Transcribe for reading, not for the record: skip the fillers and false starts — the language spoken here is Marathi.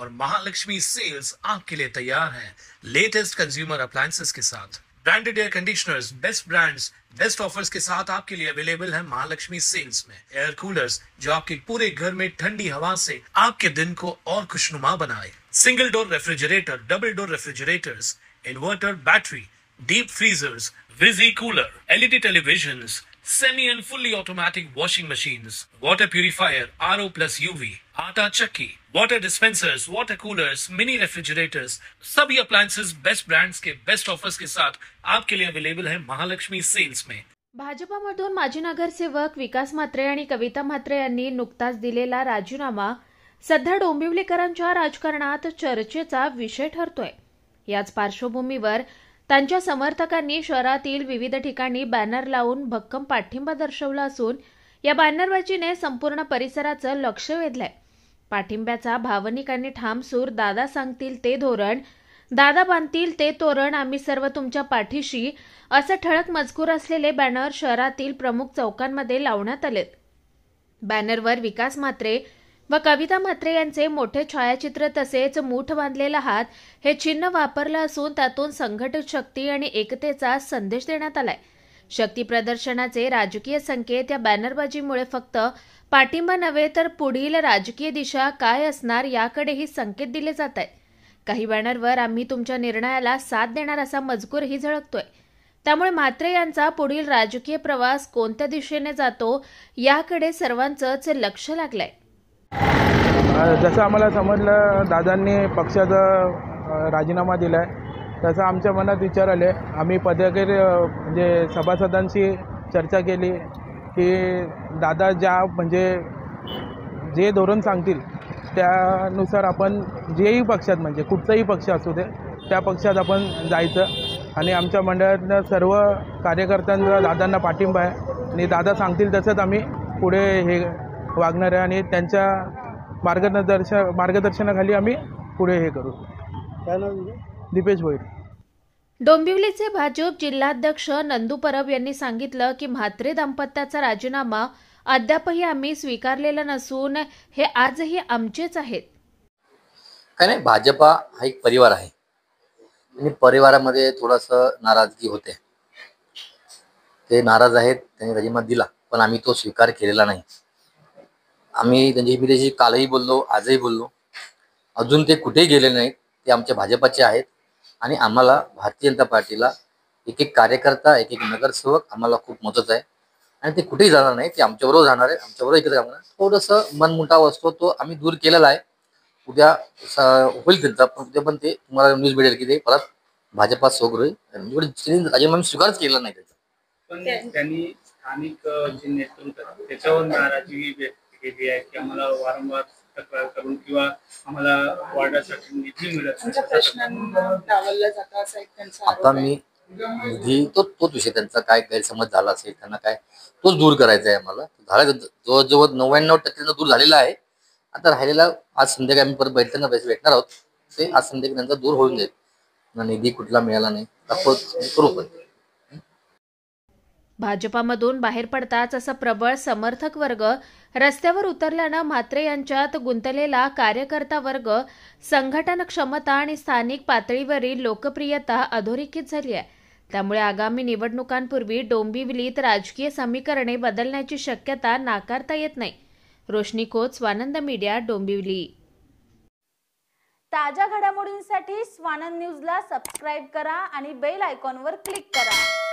और महालक्ष्मी सेल्स आपके लिए तैयार है लेटेस्ट कंज्यूमर अप्लायंसेस के साथ। Branded air conditioners, best brands, best offers के साथ आपके लिए अवेलेबल है महालक्ष्मी सेल्स में। एयर कूलर्स जो आपके पूरे घर में ठंडी हवा से आपके दिन को और खुशनुमा बनाए। Single door refrigerator, double door refrigerators, inverter battery, deep freezers, visi cooler, LED televisions, semi and fully automatic washing machines, water purifier, RO plus UV, आटा चक्की, water dispensers, water coolers, mini refrigerators, सभी appliances बेस्ट ब्रांड्स के बेस्ट ऑफर्स के साथ आपके लिए अवेलेबल है महालक्ष्मी सेल्स में। भाजपामधून माजी नगरसेवक विकास म्हात्रे आणि कविता म्हात्रे यांनी नुकताच दिलेला राजीनामा सध्या डोंबिवलीकरांच्या राजकारणात चर्चेचा विषय ठरतोय। याच पार्श्वभूमीवर त्यांच्या समर्थकांनी शहरातील विविध ठिकाणी बॅनर लावून भक्कम पाठिंबा दर्शवला असून या बॅनरबाजीने संपूर्ण परिसराचं लक्ष वेधलंय। पाठिंब्याचा भावनिक आणि ठाम सूर, दादा सांगतील ते धोरण, दादा बांधतील ते तोरण, आम्ही सर्व तुमच्या पाठीशी असं ठळक मजकूर असलेले बॅनर शहरातील प्रमुख चौकांमध्ये लावण्यात आलेत। बॅनरवर विकास म्हात्रे व कविता म्हात्रे यांचे मोठे छायाचित्र तसेच मूठ बांधलेला हात हे चिन्ह वापरलं असून त्यातून संघटित शक्ती आणि एकतेचा संदेश देण्यात आलाय। शक्ती प्रदर्शनाचे राजकीय संकेत या बॅनरबाजीमुळे फक्त पाठिंबा नव्हे तर पुढील राजकीय दिशा काय असणार याकडेही संकेत दिले जात आहेत। काही बॅनरवर आम्ही तुमच्या निर्णयाला साथ देणार असा मजकूरही झळकतोय। त्यामुळे म्हात्रे यांचा पुढील राजकीय प्रवास कोणत्या दिशेने जातो याकडे सर्वांचंच लक्ष लागलंय। जसं आम्हाला समजलं दादांनी पक्षाचा राजीनामा दिलाय तसं आमच्या मनात विचार आले। आम्ही पदाधिकारी म्हणजे सभासदांशी चर्चा केली की दादा जे धोरण सांगतील त्यानुसार आपण जेही पक्षात म्हणजे कुठचाही पक्ष असू दे त्या पक्षात आपण जायचं आणि आमच्या मंडळातल्या सर्व कार्यकर्त्यांचा दादांना पाठिंबा आहे आणि दादा सांगतील तसंच आम्ही पुढे हे वागणार आहे आणि त्यांच्या मार्गदर्शनाखाली आम्ही पुढे हे करू। दीपेश भोईर। डोंबिवलीचे भाजप जिल्हाध्यक्ष नंदू परब यांनी सांगितलं की म्हात्रे दाम्पत्याचा राजीनामा अद्यापही आम्ही स्वीकारलेला नसून हे आजही आमचेच आहेत। काय नाही, भाजपा हा एक परिवार आहे आणि परिवारामध्ये थोडंसं नाराजगी होते। ते नाराज आहेत, त्यांनी राजीनामा दिला पण आम्ही तो स्वीकार केलेला नाही। आम्ही त्यांच्याशी कालही बोललो, आजही बोललो, अजून ते कुठेही गेले नाहीत। ते आमच्या भाजपाचे आहेत आणि आम्हाला भारतीय जनता पार्टीला एक एक कार्यकर्ता, एक एक नगरसेवक आम्हाला खूप महत्त्वाचा आहे आणि ते कुठेही जाणार नाही, ते आमच्याबरोबर जाणार आहे, आमच्याबरोबर एकत्र राहणार। थोडंसं मनमुटाव असतो तो आम्ही दूर केलेला आहे। उद्या होईल त्यांचा, उद्या पण ते तुम्हाला न्यूज मिळेल की ते परत भाजपात सोबत होईल। राजीनामा स्वीकारच केलेला नाही त्याचा, पण त्यांनी स्थानिक जे नेतृत्व त्याच्यावर नाराजी व्यक्त केली आहे की आम्हाला वारंवार तक्रार करून किंवा आम्हाला वार्डासाठी निधी मिळत नाही। आता मी निधी तोच विषय त्यांचा काय गैरसमज झाला असेल, त्यांना काय तोच दूर करायचा आहे। आम्हाला झाला जवळजवळ 99% दूर झालेला आहे। आता राहिलेला आज संध्याकाळी आम्ही परत बैठकांना भेटणार आहोत, ते आज संध्याकाळी त्यांचा दूर होऊन जाईल। निधी कुठला मिळाला नाही करू पण। भाजपामधून बाहेर पडताच असा प्रबळ समर्थक वर्ग रस्त्यावर उतरल्यानं म्हात्रे यांच्यात गुंतलेला कार्यकर्ता वर्ग, संघटन क्षमता आणि स्थानिक पातळीवरील लोकप्रियता अधोरेखित झाली आहे। त्यामुळे आगामी निवडणुकांपूर्वी डोंबिवलीत राजकीय समीकरणे बदलण्याची शक्यता नाकारता येत नाही। रोशनी खोत, स्वानंद मीडिया, डोंबिवली। ताज्या घडामोडींसाठी स्वानंद न्यूजला सबस्क्राइब करा आणि बेल आयकॉनवर क्लिक करा।